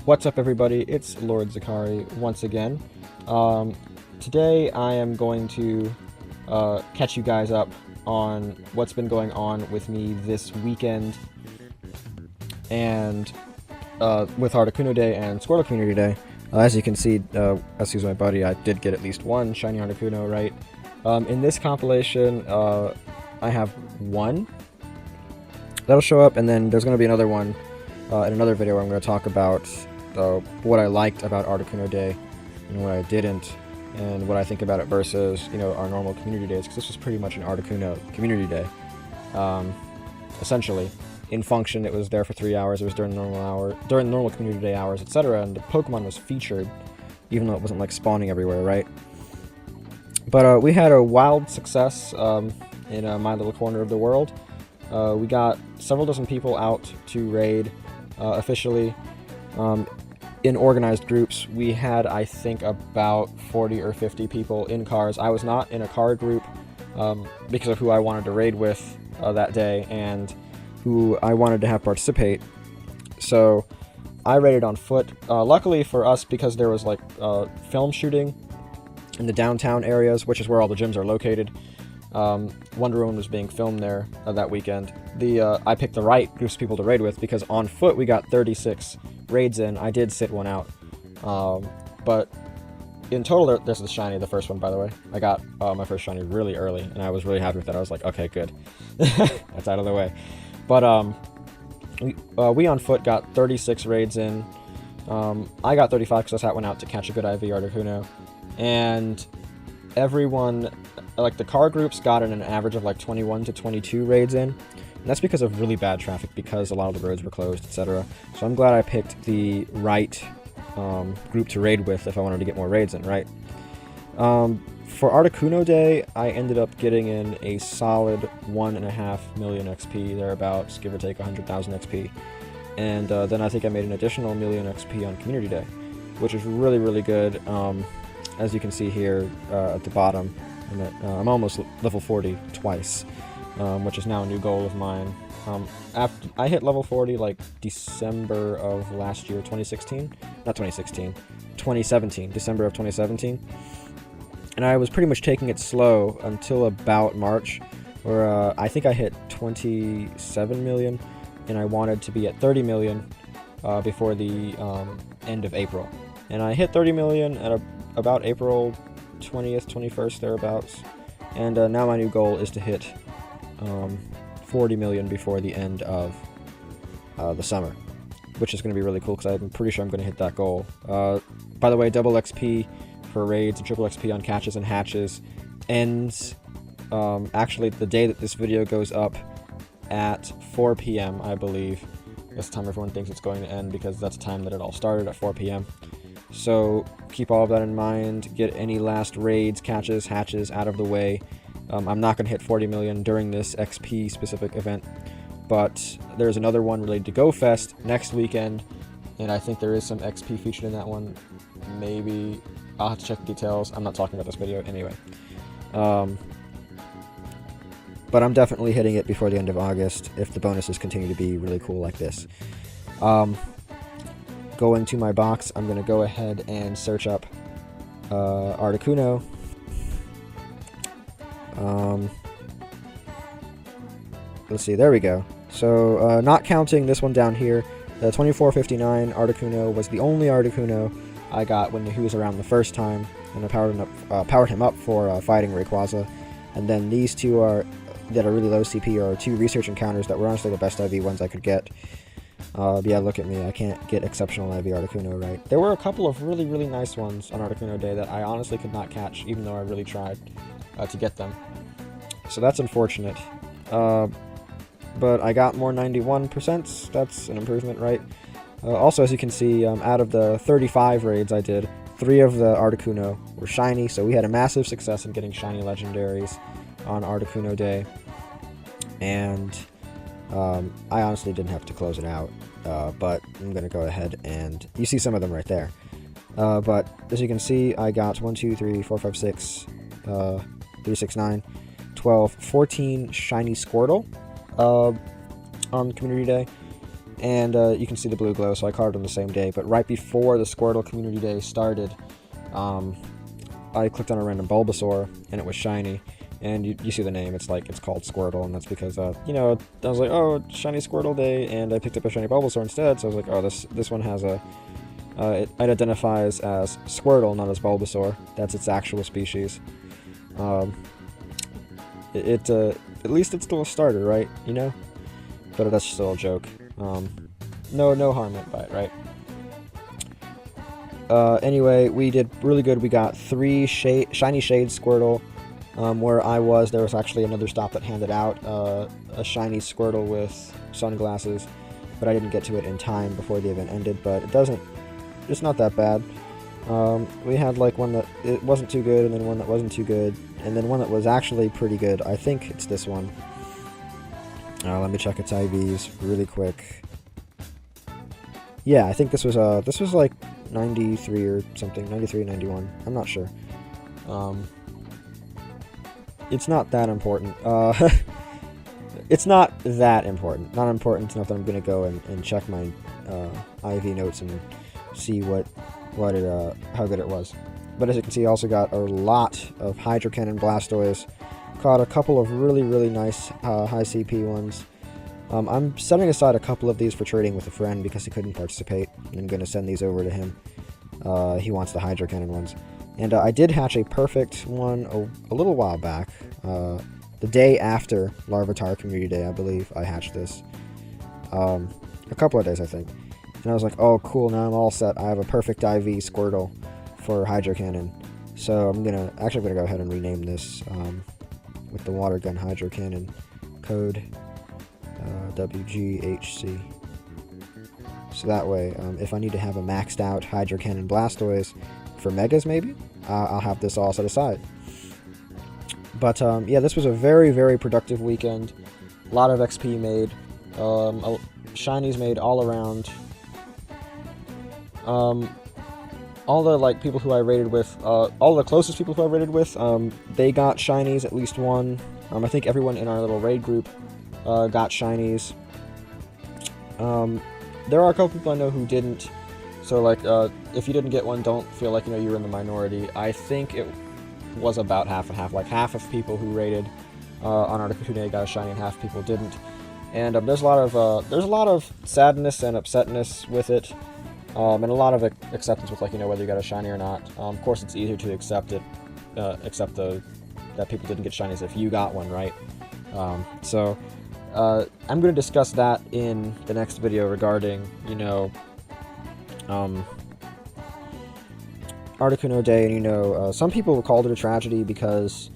What's up, everybody? It's Lord Zakari once again. Today I am going to catch you guys up on what's been going on with me this weekend and with Articuno Day and Squirtle Community Day. As you can see, as he's my buddy, I did get at least one shiny Articuno, right? In this compilation, I have one that'll show up, and then there's going to be another one in another video where I'm going to talk about what I liked about Articuno Day and what I didn't, and what I think about it versus, our normal community days, because this was pretty much an Articuno community day. Essentially, in function, it was there for 3 hours. It was during normal community day hours, etc. And the Pokemon was featured, even though it wasn't like spawning everywhere, right? But we had a wild success in my little corner of the world. We got several dozen people out to raid officially. In organized groups, we had, I think, about 40 or 50 people in cars. I was not in a car group because of who I wanted to raid with that day and who I wanted to have participate. So I raided on foot. Luckily for us, because there was like film shooting in the downtown areas, which is where all the gyms are located. Wonder Woman was being filmed there that weekend. I picked the right groups of people to raid with, because on foot we got 36 raids in. I did sit one out, but in total there's the shiny, the first one, by the way. I got my first shiny really early, and I was really happy with that. I was like, okay, good. That's out of the way. But we on foot got 36 raids in. I got 35 because I sat one out to catch a good IV Articuno, and everyone, like the car groups, got an average of like 21 to 22 raids in. And that's because of really bad traffic, because a lot of the roads were closed, etc. So I'm glad I picked the right group to raid with if I wanted to get more raids in, right? For Articuno Day, I ended up getting in a solid 1.5 million XP, thereabouts, give or take 100,000 XP. And then I think I made an additional million XP on Community Day, which is really, really good. As you can see here at the bottom, I'm almost level 40 twice, which is now a new goal of mine. After I hit level 40 like December of last year, 2016, not 2016, 2017, December of 2017, and I was pretty much taking it slow until about March, where I think I hit 27 million, and I wanted to be at 30 million before the end of April, and I hit 30 million at about April 20th, 21st, thereabouts, and now my new goal is to hit 40 million before the end of the summer, which is going to be really cool, because I'm pretty sure I'm going to hit that goal. By the way, double XP for raids and triple XP on catches and hatches ends actually the day that this video goes up at 4 p.m. I believe. That's the time everyone thinks it's going to end, because that's the time that it all started, at 4 p.m. So keep all of that in mind. Get any last raids, catches, hatches out of the way. I'm not going to hit 40 million during this XP specific event, but there's another one related to Go Fest next weekend, and I think there is some XP featured in that one. Maybe I'll have to check the details. I'm not talking about this video anyway. But I'm definitely hitting it before the end of August if the bonuses continue to be really cool like this. Going to my box, I'm going to go ahead and search up Articuno. Let's see, there we go. So, not counting this one down here, the 2459 Articuno was the only Articuno I got when he was around the first time, and I powered him up for fighting Rayquaza. And then these two that are really low CP are two research encounters that were honestly the best IV ones I could get. Yeah, look at me, I can't get exceptional IV Articuno right. There were a couple of really, really nice ones on Articuno Day that I honestly could not catch, even though I really tried to get them. So that's unfortunate. But I got more 91%, that's an improvement, right? Also, as you can see, out of the 35 raids I did, 3 of the Articuno were shiny, so we had a massive success in getting shiny legendaries on Articuno Day. And I honestly didn't have to close it out, but I'm going to go ahead and... You see some of them right there. But as you can see, I got 1, 2, 3, 4, 5, 6, 3, 6, 9, 12, 14 shiny Squirtle on Community Day. And you can see the blue glow, so I caught it on the same day. But right before the Squirtle Community Day started, I clicked on a random Bulbasaur, and it was shiny. And you see the name, it's called Squirtle, and that's because, you know, I was like, oh, shiny Squirtle Day, and I picked up a shiny Bulbasaur instead, so I was like, oh, this one has a, it identifies as Squirtle, not as Bulbasaur. That's its actual species. At least it's still a starter, right, you know? But that's still a joke. No harm meant by it, right? Anyway, we did really good. We got 3 Shiny Shade Squirtle. Where I was, there was actually another stop that handed out a shiny Squirtle with sunglasses, but I didn't get to it in time before the event ended, but it's not that bad. We had like one that it wasn't too good, and then one that wasn't too good, and then one that was actually pretty good. I think it's this one. Let me check its IVs really quick. Yeah, I think this was like 93 or something, 93, 91. I'm not sure. It's not that important. It's not that important. Not important enough that I'm gonna go and check my IV notes and see how good it was. But as you can see, I also got a lot of Hydro Cannon Blastoise. Caught a couple of really nice high CP ones. I'm setting aside a couple of these for trading with a friend because he couldn't participate. I'm going to send these over to him. He wants the Hydro Cannon ones. And I did hatch a perfect one a little while back. The day after Larvitar Community Day, I believe, I hatched this. A couple of days, I think. And I was like, oh, cool, now I'm all set. I have a perfect IV Squirtle for Hydro Cannon. So I'm going to go ahead and rename this with the Water Gun Hydro Cannon code. WGHC. So that way, if I need to have a maxed out Hydro Cannon Blastoise for Megas, maybe, I'll have this all set aside. But yeah, this was a very productive weekend. A lot of XP made, shinies made all around. All the people who I raided with, all the closest people who I raided with, they got shinies, at least one. I think everyone in our little raid group got shinies. There are a couple people I know who didn't, so if you didn't get one, don't feel like you were in the minority. I think it was about half and half. Like half of people who raided on Articuno Raids got a shiny, and half people didn't. And there's a lot of sadness and upsetness with it, and a lot of acceptance with whether you got a shiny or not. Of course, it's easier to accept that people didn't get shinies if you got one, right? I'm going to discuss that in the next video regarding, Articuno Day, and some people called it a tragedy because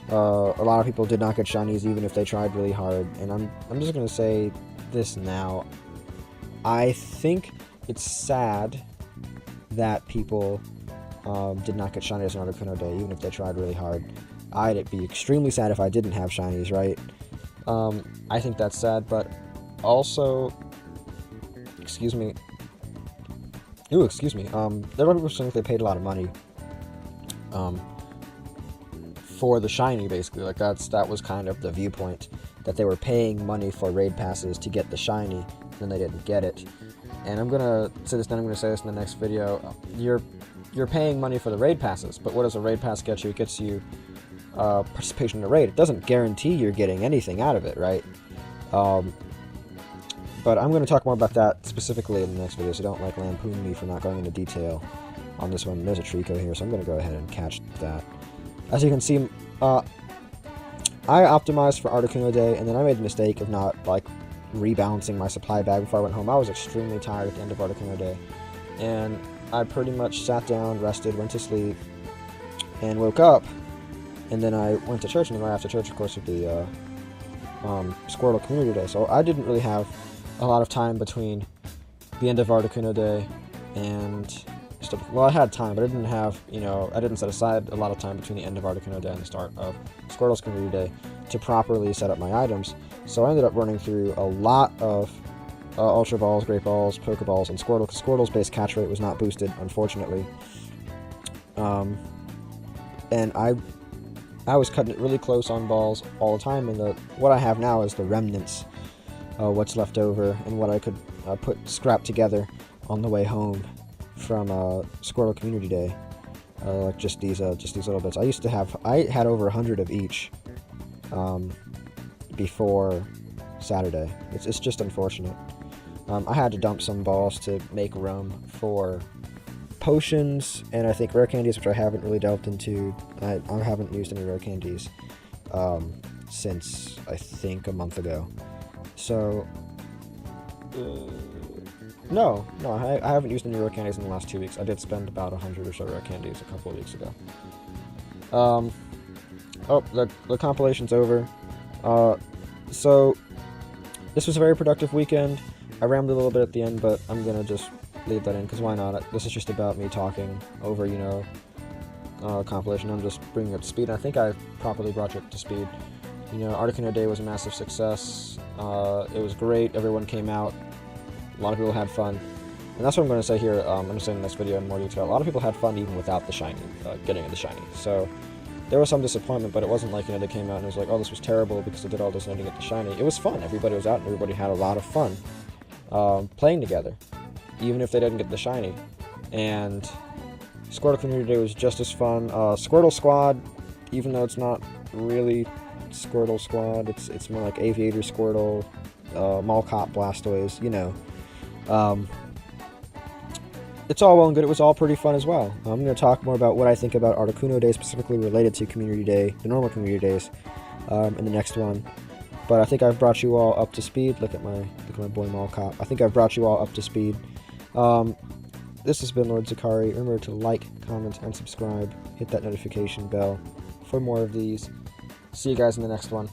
a lot of people did not get shinies even if they tried really hard, and I'm just going to say this now. I think it's sad that people did not get shinies on Articuno Day even if they tried really hard. I'd be extremely sad if I didn't have shinies, right? I think that's sad, but also, excuse me. There were people saying they paid a lot of money, for the shiny, basically. That was kind of the viewpoint, that they were paying money for raid passes to get the shiny, and then they didn't get it. And I'm gonna say this, then I'm gonna say this in the next video. You're paying money for the raid passes, but what does a raid pass get you? It gets you participation in a raid. It doesn't guarantee you're getting anything out of it, right? But I'm going to talk more about that specifically in the next video, so don't lampoon me for not going into detail on this one. There's a Trico here, so I'm going to go ahead and catch that. As you can see, I optimized for Articuno Day, and then I made the mistake of not rebalancing my supply bag before I went home. I was extremely tired at the end of Articuno Day, and I pretty much sat down, rested, went to sleep, and woke up. And then I went to church, and then right after church, of course, with the Squirtle Community Day. So I didn't really have a lot of time between the end of Articuno Day and stuff. Well, I had time, but I didn't have, I didn't set aside a lot of time between the end of Articuno Day and the start of Squirtle's Community Day to properly set up my items. So I ended up running through a lot of Ultra Balls, Great Balls, Pokeballs, and Squirtle, because Squirtle's base catch rate was not boosted, unfortunately. And I was cutting it really close on balls all the time, and what I have now is the remnants what's left over and what I could scrap together on the way home from Squirtle Community Day. Like just these little bits. I had over 100 of each before Saturday. It's just unfortunate. I had to dump some balls to make room for potions and I think rare candies, which I haven't really delved into. I haven't used any rare candies since I think a month ago. So no, I haven't used any rare candies in the last 2 weeks. I did spend about 100 or so rare candies a couple of weeks ago. Oh, the compilation's over. So this was a very productive weekend. I rambled a little bit at the end, but I'm gonna just leave that in, because why not? This is just about me talking over, you know, compilation. I'm just bringing up to speed. I think I properly brought you up to speed. You know, Articuno Day was a massive success. It was great. Everyone came out. A lot of people had fun. And that's what I'm going to say here. I'm going to say in the next video in more detail. A lot of people had fun even without the shiny, getting the shiny. So there was some disappointment, but it wasn't like, you know, they came out and it was like, oh, this was terrible because I did all this and I didn't get the shiny. It was fun. Everybody was out and everybody had a lot of fun playing together, even if they didn't get the shiny. And Squirtle Community Day was just as fun. Squirtle Squad, even though it's not really Squirtle Squad, it's more like Aviator Squirtle, Mall Cop Blastoise, you know. It's all well and good. It was all pretty fun as well. I'm going to talk more about what I think about Articuno Day, specifically related to Community Day, the normal Community Days, in the next one. But I think I've brought you all up to speed. Look at my boy Mall Cop. I think I've brought you all up to speed. This has been Lord Zakari. Remember to like, comment, and subscribe. Hit that notification bell for more of these. See you guys in the next one.